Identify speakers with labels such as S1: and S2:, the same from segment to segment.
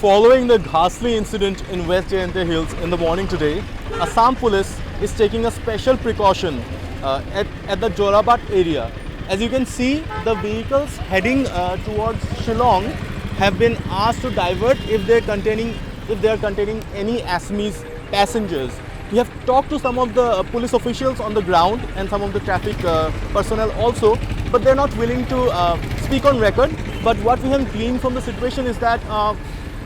S1: Following the ghastly incident in West Jayante Hills in the morning today, Assam Police is taking a special precaution at the Jorabat area. As you can see, the vehicles heading towards Shillong have been asked to divert if they are containing any Assamese passengers. We have talked to some of the police officials on the ground and some of the traffic personnel also, but they're not willing to speak on record. But what we have gleaned from the situation is that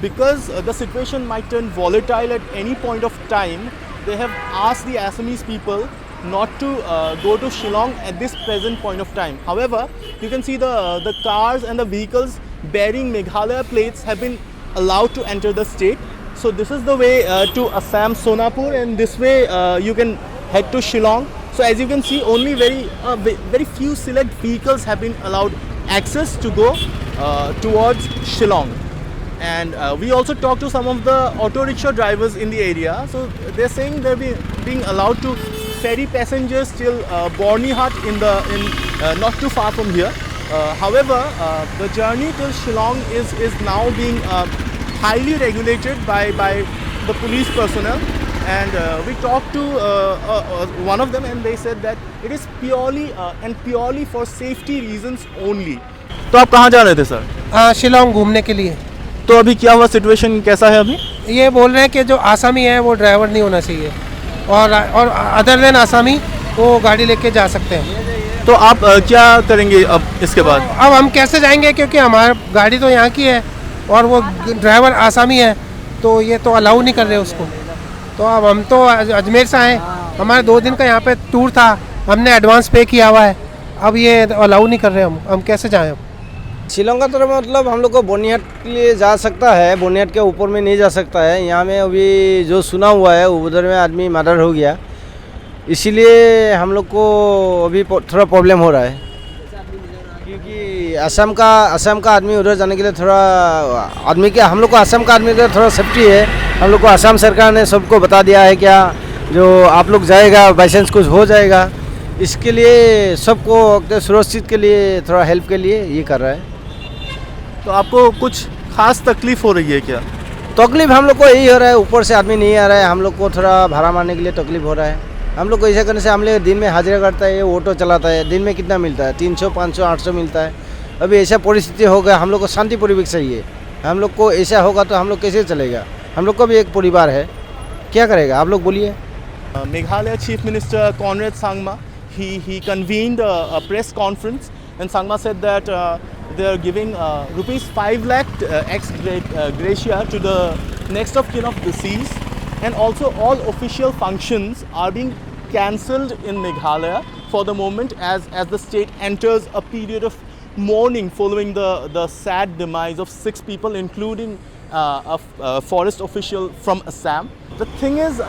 S1: because the situation might turn volatile at any point of time, they have asked the Assamese people not to go to Shillong at this present point of time. However, you can see the cars and the vehicles bearing Meghalaya plates have been allowed to enter the state. So this is the way to Assam Sonapur, and this way you can head to Shillong. So as you can see, only very few select vehicles have been allowed access to go towards Shillong. And we also talked to some of the auto rickshaw drivers in the area. So they're saying they're being allowed to ferry passengers till Bornihat not too far from here. However, the journey till Shillong is now being highly regulated by the police personnel. And we talked to one of them, and they said that it is purely for safety reasons only. तो आप कहाँ जा रहे थे sir?
S2: Shillong घूमने के लिए।
S1: तो अभी क्या हुआ, सिचुएशन कैसा है अभी?
S2: ये बोल रहे हैं कि जो आसामी है वो ड्राइवर नहीं होना चाहिए, और अदर देन आसामी वो गाड़ी लेके जा सकते हैं।
S1: तो आप क्या करेंगे अब इसके बाद?
S2: अब हम कैसे जाएंगे, क्योंकि हमारी गाड़ी तो यहाँ की है और वो ड्राइवर आसामी है, तो ये तो अलाउ नहीं कर रहे उसको। तो अब हम तो अजमेर से आए, हमारे 2 दिन का यहाँ पे टूर था, हमने एडवांस पे किया हुआ है, अब ये अलाउ नहीं कर रहे, हम कैसे जाएँ अब?
S3: शिलोंग का तो मतलब हम लोग को बोनिहाट के लिए जा सकता है, बोनिहाट के ऊपर में नहीं जा सकता है। यहाँ में अभी जो सुना हुआ है उधर में आदमी मर्डर हो गया, इसीलिए हम लोग को अभी थोड़ा प्रॉब्लम हो रहा है, क्योंकि असम का आदमी उधर जाने के लिए थोड़ा हम लोग को असम का आदमी का थोड़ा सेफ्टी है। हम लोग को असम सरकार ने सबको बता दिया है क्या जो आप लोग जाएगा बाई चांस कुछ हो जाएगा, इसके लिए सबको सुरक्षित के लिए थोड़ा हेल्प के लिए ये कर रहा है।
S1: तो आपको कुछ खास तकलीफ हो रही है क्या?
S3: तकलीफ हम लोग को यही हो रहा है, ऊपर से आदमी नहीं आ रहा है, हम लोग को थोड़ा भाड़ा मारने के लिए तकलीफ हो रहा है। हम लोग को ऐसा करने से हम लोग दिन में हाजिरा करता है, ये ऑटो चलाता है, दिन में कितना मिलता है? 300, 500, 800 मिलता है। अभी ऐसा परिस्थिति हो गया, हम लोग को शांति परिवेश चाहिए। हम लोग को ऐसा होगा तो हम लोग कैसे चलेगा? हम लोग को भी एक परिवार है, क्या करेगा आप लोग बोलिए?
S1: Meghalaya Chief Minister Conrad Sangma, he convened a press conference, and Sangma said that they are giving rupees 5 lakh ex gratia to the next of kin of deceased, and also all official functions are being cancelled in Meghalaya for the moment as the state enters a period of mourning following the sad demise of 6 people, including a forest official from Assam. The thing is,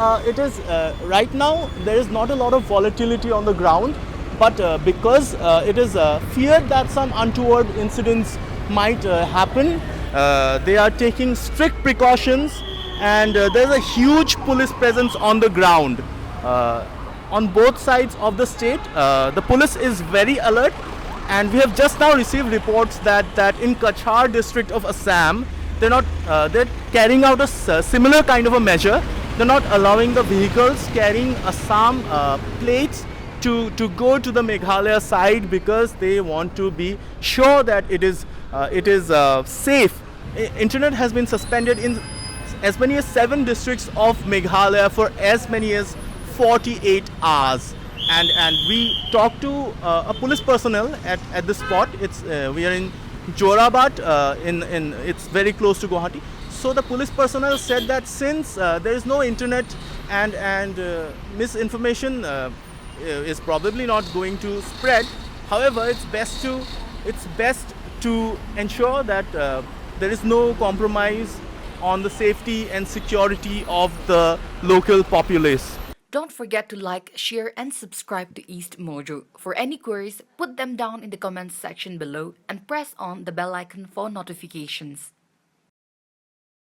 S1: right now there is not a lot of volatility on the ground, but because it is feared that some untoward incidents might happen, they are taking strict precautions, and there is a huge police presence on the ground on both sides of the state. The police is very alert, and we have just now received reports that in Kachar district of Assam, they're carrying out a similar kind of a measure. They're not allowing the vehicles carrying Assam plates to go to the Meghalaya side, because they want to be sure that it is safe. Internet has been suspended in as many as 7 districts of Meghalaya for as many as 48 hours. And we talked to a police personnel at the spot. We are in Jorabat, it's very close to Guwahati. So the police personnel said that since there is no internet and misinformation is probably not going to spread, however, it's best to ensure that there is no compromise on the safety and security of the local populace.
S4: Don't forget to like, share and subscribe to EastMojo. For any queries, put them down in the comments section below and press on the bell icon for notifications.